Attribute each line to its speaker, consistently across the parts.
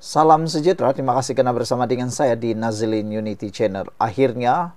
Speaker 1: Salam sejahtera, terima kasih karena bersama dengan saya di Nazilin Unity Channel. Akhirnya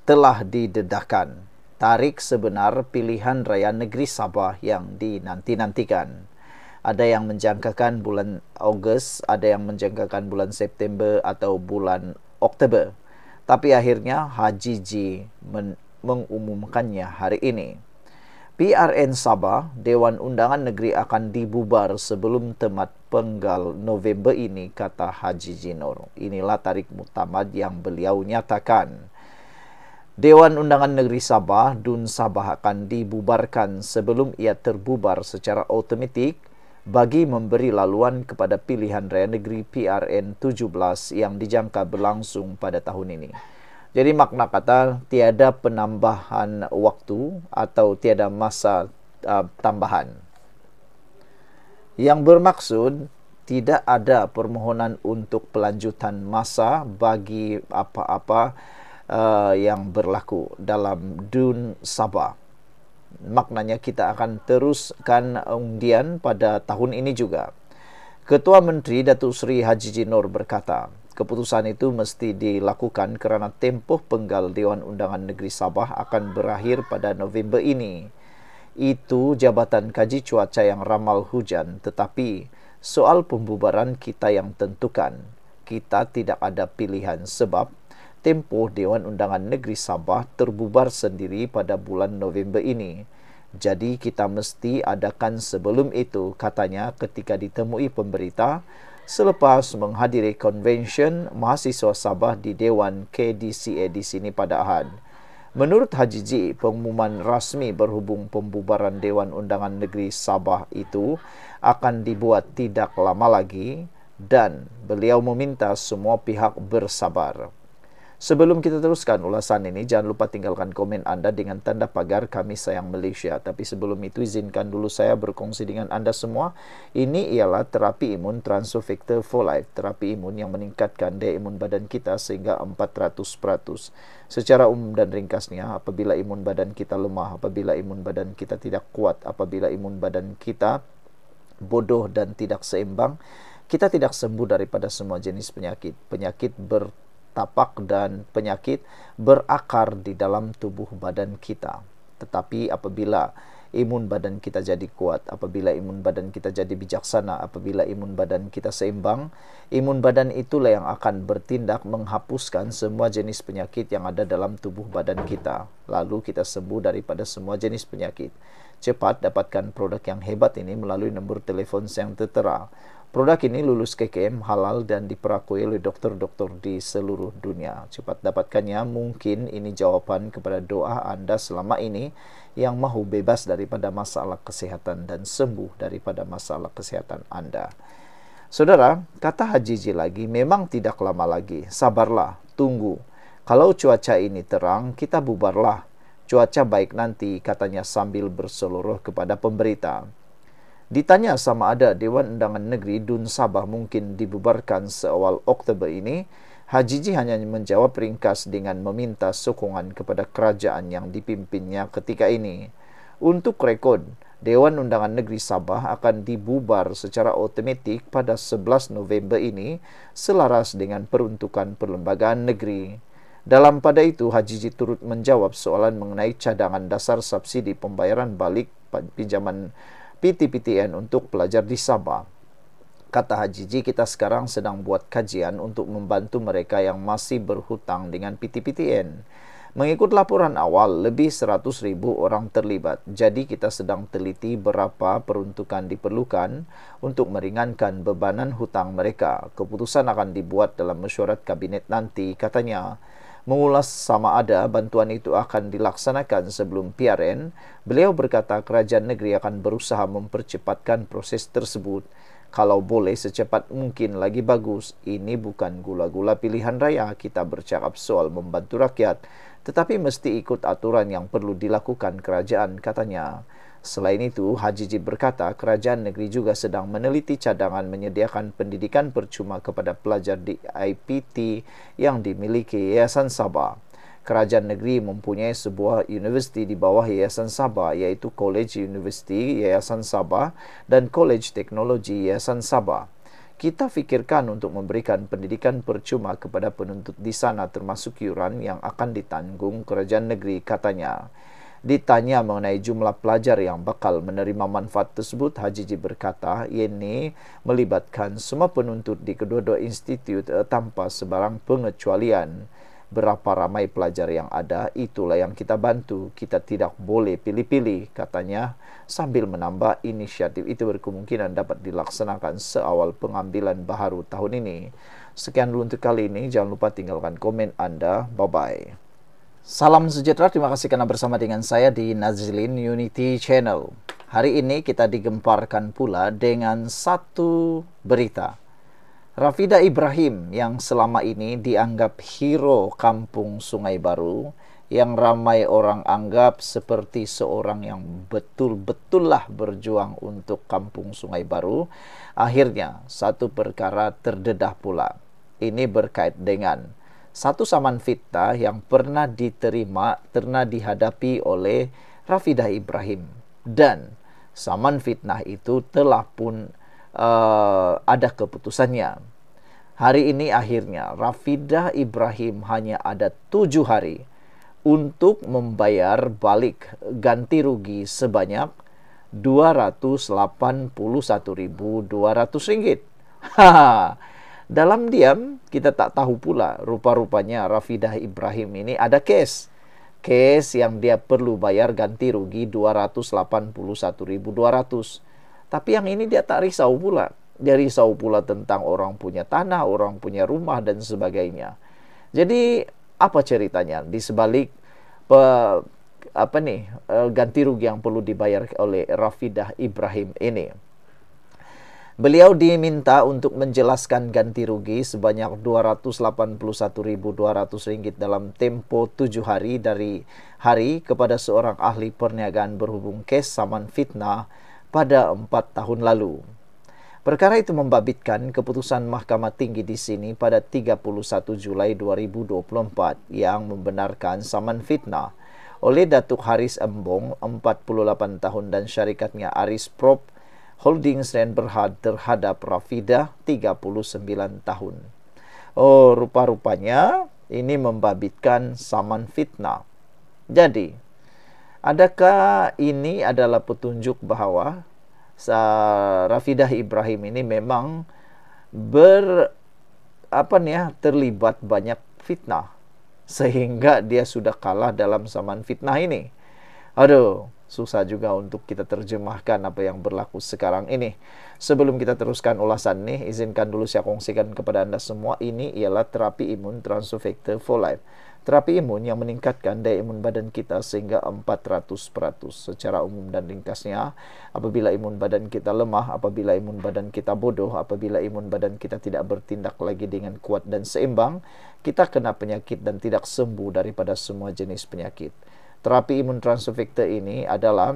Speaker 1: telah didedahkan tarikh sebenar pilihan raya negeri Sabah yang dinanti-nantikan. Ada yang menjangkakan bulan Ogos, ada yang menjangkakan bulan September atau bulan Oktober. Tapi akhirnya Haji G mengumumkannya hari ini. PRN Sabah, Dewan Undangan Negeri akan dibubar sebelum temat penggal November ini, kata Haji Jinor. Inilah tarikh muktamad yang beliau nyatakan. Dewan Undangan Negeri Sabah, DUN Sabah akan dibubarkan sebelum ia terbubar secara otomatik bagi memberi laluan kepada pilihan raya negeri PRN 17 yang dijangka berlangsung pada tahun ini. Jadi makna kata tiada penambahan waktu atau tiada masa tambahan. Yang bermaksud tidak ada permohonan untuk pelanjutan masa bagi apa-apa yang berlaku dalam DUN Sabah. Maknanya kita akan teruskan undian pada tahun ini juga. Ketua Menteri Datuk Seri Haji Jinor berkata, keputusan itu mesti dilakukan kerana tempoh penggal Dewan Undangan Negeri Sabah akan berakhir pada November ini. Itu Jabatan Kaji Cuaca yang ramal hujan, tetapi soal pembubaran kita yang tentukan. Kita tidak ada pilihan sebab tempoh Dewan Undangan Negeri Sabah terbubar sendiri pada bulan November ini. Jadi kita mesti adakan sebelum itu, katanya ketika ditemui pemberita selepas menghadiri konvensyen mahasiswa Sabah di Dewan KDCA di sini pada Ahad. Menurut Haji G, pengumuman rasmi berhubung pembubaran Dewan Undangan Negeri Sabah itu akan dibuat tidak lama lagi dan beliau meminta semua pihak bersabar. Sebelum kita teruskan ulasan ini, jangan lupa tinggalkan komen anda dengan tanda pagar Kami Sayang Malaysia. Tapi sebelum itu, izinkan dulu saya berkongsi dengan anda semua. Ini ialah terapi imun Transofactor for Life. Terapi imun yang meningkatkan daya imun badan kita sehingga 400%. Secara umum dan ringkasnya, apabila imun badan kita lemah, apabila imun badan kita tidak kuat, apabila imun badan kita bodoh dan tidak seimbang, kita tidak sembuh daripada semua jenis penyakit. Penyakit tapak dan penyakit berakar di dalam tubuh badan kita. Tetapi apabila imun badan kita jadi kuat, apabila imun badan kita jadi bijaksana, apabila imun badan kita seimbang, imun badan itulah yang akan bertindak menghapuskan semua jenis penyakit yang ada dalam tubuh badan kita. Lalu kita sembuh daripada semua jenis penyakit. Cepat dapatkan produk yang hebat ini melalui nombor telefon yang tertera. Produk ini lulus KKM, halal dan diperakui oleh doktor-doktor di seluruh dunia. Cepat dapatkannya, mungkin ini jawapan kepada doa anda selama ini yang mahu bebas daripada masalah kesehatan dan sembuh daripada masalah kesehatan anda. Saudara, kata Haji G lagi, memang tidak lama lagi. Sabarlah, tunggu. Kalau cuaca ini terang, kita bubarlah. Cuaca baik nanti, katanya sambil berseluruh kepada pemberita. Ditanya sama ada Dewan Undangan Negeri DUN Sabah mungkin dibubarkan seawal Oktober ini, Haji G hanya menjawab ringkas dengan meminta sokongan kepada kerajaan yang dipimpinnya ketika ini. Untuk rekod, Dewan Undangan Negeri Sabah akan dibubar secara otomatik pada 11 November ini selaras dengan peruntukan perlembagaan negeri. Dalam pada itu, Haji G turut menjawab soalan mengenai cadangan dasar subsidi pembayaran balik pinjaman PTPTN untuk pelajar di Sabah. Kata Haji G, kita sekarang sedang buat kajian untuk membantu mereka yang masih berhutang dengan PTPTN. Mengikut laporan awal, lebih 100,000 orang terlibat. Jadi kita sedang teliti berapa peruntukan diperlukan untuk meringankan bebanan hutang mereka. Keputusan akan dibuat dalam mesyuarat kabinet nanti, katanya. Mengulas sama ada bantuan itu akan dilaksanakan sebelum PRN, beliau berkata kerajaan negeri akan berusaha mempercepatkan proses tersebut. Kalau boleh secepat mungkin lagi bagus. Ini bukan gula-gula pilihan raya, kita bercakap soal membantu rakyat, tetapi mesti ikut aturan yang perlu dilakukan kerajaan, katanya. Selain itu, Haji G berkata kerajaan negeri juga sedang meneliti cadangan menyediakan pendidikan percuma kepada pelajar di IPT yang dimiliki Yayasan Sabah. Kerajaan negeri mempunyai sebuah universiti di bawah Yayasan Sabah, iaitu College University Yayasan Sabah dan College Teknologi Yayasan Sabah. kita fikirkan untuk memberikan pendidikan percuma kepada penuntut di sana termasuk iuran yang akan ditanggung kerajaan negeri, katanya. Ditanya mengenai jumlah pelajar yang bakal menerima manfaat tersebut, Haji Ji berkata ini melibatkan semua penuntut di kedua-dua institut tanpa sebarang pengecualian. Berapa ramai pelajar yang ada, itulah yang kita bantu. Kita tidak boleh pilih-pilih, katanya, sambil menambah inisiatif itu berkemungkinan dapat dilaksanakan seawal pengambilan baharu tahun ini. Sekian dulu untuk kali ini. Jangan lupa tinggalkan komen Anda. Bye-bye. Salam sejahtera, terima kasih karena bersama dengan saya di Nazilin Unity Channel. Hari ini kita digemparkan pula dengan satu berita. Rafidah Ibrahim yang selama ini dianggap hero kampung Sungai Baru, yang ramai orang anggap seperti seorang yang betul-betullah berjuang untuk kampung Sungai Baru, akhirnya satu perkara terdedah pula. Ini berkait dengan satu saman fitnah yang pernah dihadapi oleh Rafidah Ibrahim, dan saman fitnah itu telah pun ada keputusannya. Hari ini akhirnya Rafidah Ibrahim hanya ada 7 hari untuk membayar balik ganti rugi sebanyak Rp281.200. Dalam diam kita tak tahu pula, rupa-rupanya Rafidah Ibrahim ini ada case yang dia perlu bayar ganti rugi Rp281.200. Tapi yang ini dia tak risau pula. Dia risau pula tentang orang punya tanah, orang punya rumah, dan sebagainya. Jadi, apa ceritanya di sebalik ganti rugi yang perlu dibayar oleh Rafidah Ibrahim ini? Beliau diminta untuk menjelaskan ganti rugi sebanyak Rp281.200 dalam tempo 7 hari dari hari kepada seorang ahli perniagaan berhubung kes saman fitnah pada 4 tahun lalu. Perkara itu membabitkan keputusan Mahkamah Tinggi di sini pada 31 Julai 2024 yang membenarkan saman fitnah oleh Datuk Haris Embong, 48 tahun, dan syarikatnya Aris Prop Holdings dan Berhad terhadap Rafidah, 39 tahun. Oh, rupa-rupanya ini membabitkan saman fitnah. Jadi, adakah ini adalah petunjuk bahawa Rafidah Ibrahim ini memang terlibat banyak fitnah sehingga dia sudah kalah dalam saman fitnah ini? Aduh, susah juga untuk kita terjemahkan apa yang berlaku sekarang ini. Sebelum kita teruskan ulasan ini, izinkan dulu saya kongsikan kepada Anda semua, ini ialah terapi imun Transofector for Life. Terapi imun yang meningkatkan daya imun badan kita sehingga 400%. Secara umum dan ringkasnya, apabila imun badan kita lemah, apabila imun badan kita bodoh, apabila imun badan kita tidak bertindak lagi dengan kuat dan seimbang, kita kena penyakit dan tidak sembuh daripada semua jenis penyakit. Terapi imun Transofector ini adalah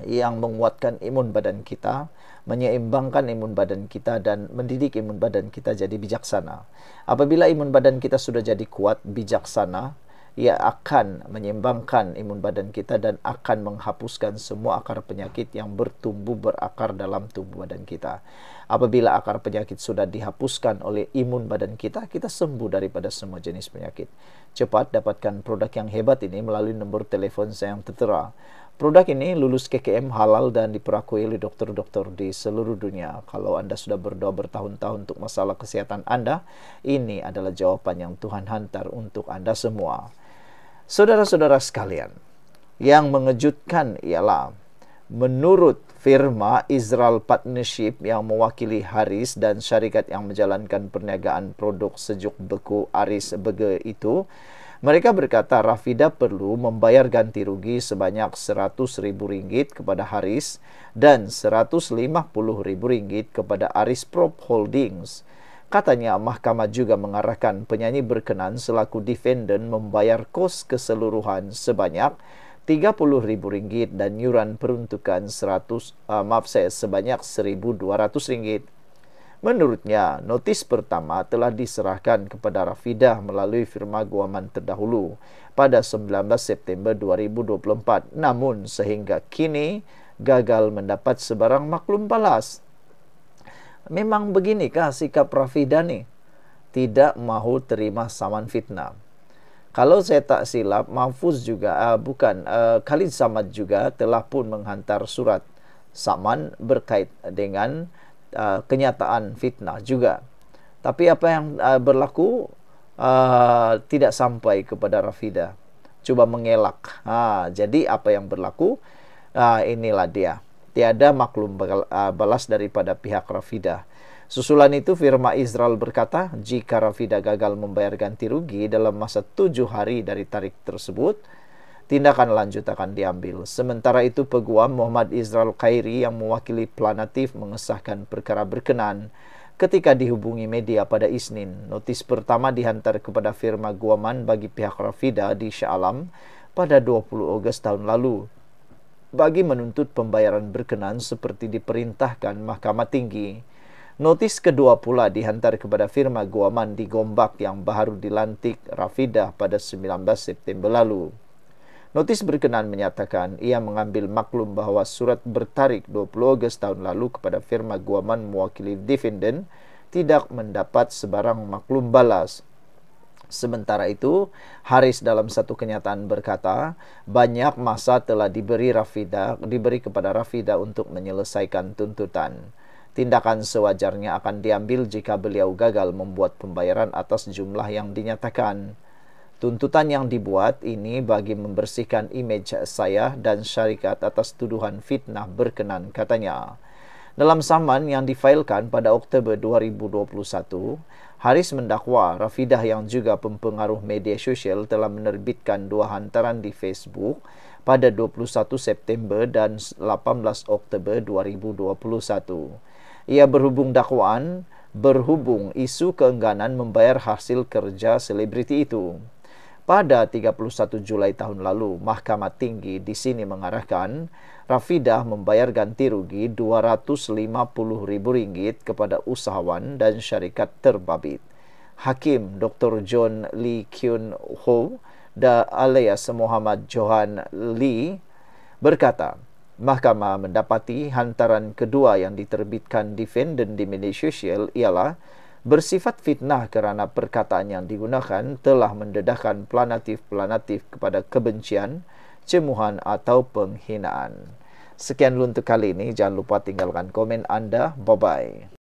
Speaker 1: yang menguatkan imun badan kita, menyeimbangkan imun badan kita, dan mendidik imun badan kita jadi bijaksana. Apabila imun badan kita sudah jadi kuat, bijaksana, ia akan menyeimbangkan imun badan kita dan akan menghapuskan semua akar penyakit yang bertumbuh berakar dalam tubuh badan kita. Apabila akar penyakit sudah dihapuskan oleh imun badan kita, kita sembuh daripada semua jenis penyakit. Cepat dapatkan produk yang hebat ini melalui nombor telefon saya yang tertera. Produk ini lulus KKM halal dan diperakui oleh dokter-dokter di seluruh dunia. Kalau Anda sudah berdoa bertahun-tahun untuk masalah kesehatan Anda, ini adalah jawaban yang Tuhan hantar untuk Anda semua. Saudara-saudara sekalian, yang mengejutkan ialah menurut firma Israel Partnership yang mewakili Haris dan syarikat yang menjalankan perniagaan produk sejuk beku Aris Burger itu, mereka berkata Rafidah perlu membayar ganti rugi sebanyak Rp100.000 kepada Haris dan Rp150.000 kepada Aris Prop Holdings. Katanya mahkamah juga mengarahkan penyanyi berkenan selaku defendant membayar kos keseluruhan sebanyak Rp30.000 dan yuran peruntukan sebanyak Rp1.200. Menurutnya, notis pertama telah diserahkan kepada Rafidah melalui firma guaman terdahulu pada 19 September 2024. Namun, sehingga kini gagal mendapat sebarang maklum balas. Memang beginikah sikap Rafidah nih? Tidak mahu terima saman fitnah. Kalau saya tak silap, Mahfuz juga, Khalid Samad juga telah pun menghantar surat saman berkait dengan kenyataan fitnah juga. Tapi apa yang berlaku tidak sampai kepada Rafidah. Coba mengelak. Jadi apa yang berlaku, inilah dia. Tiada maklum balas daripada pihak Rafidah. Susulan itu firma Israel berkata, jika Rafidah gagal membayar ganti rugi dalam masa 7 hari dari tarik tersebut, tindakan lanjut akan diambil. Sementara itu, Peguam Muhammad Israel Khairi yang mewakili Planatif mengesahkan perkara berkenan ketika dihubungi media pada Isnin. Notis pertama dihantar kepada firma guaman bagi pihak Rafidah di Shah Alam pada 20 Ogos tahun lalu bagi menuntut pembayaran berkenan seperti diperintahkan Mahkamah Tinggi. Notis kedua pula dihantar kepada firma guaman di Gombak yang baru dilantik Rafidah pada 19 September lalu. Notis berkenan menyatakan ia mengambil maklum bahawa surat bertarik 20 Ogos tahun lalu kepada firma guaman mewakili defendant tidak mendapat sebarang maklum balas. Sementara itu, Haris dalam satu kenyataan berkata, banyak masa telah diberi kepada Rafidah untuk menyelesaikan tuntutan. Tindakan sewajarnya akan diambil jika beliau gagal membuat pembayaran atas jumlah yang dinyatakan. Tuntutan yang dibuat ini bagi membersihkan imej saya dan syarikat atas tuduhan fitnah berkenan, katanya. Dalam saman yang difailkan pada Oktober 2021, Haris mendakwa Rafidah yang juga pempengaruh media sosial telah menerbitkan 2 hantaran di Facebook pada 21 September dan 18 Oktober 2021. Ia berhubung isu keengganan membayar hasil kerja selebriti itu. Pada 31 Julai tahun lalu, Mahkamah Tinggi di sini mengarahkan Rafidah membayar ganti rugi Rp250.000 kepada usahawan dan syarikat terbabit. Hakim Dr. John Lee Kyun Ho alias Muhammad Johan Lee berkata, Mahkamah mendapati hantaran kedua yang diterbitkan defendant di media sosial ialah bersifat fitnah kerana perkataan yang digunakan telah mendedahkan planatif kepada kebencian, cemuhan atau penghinaan. Sekian dulu untuk kali ini. Jangan lupa tinggalkan komen anda. Bye-bye.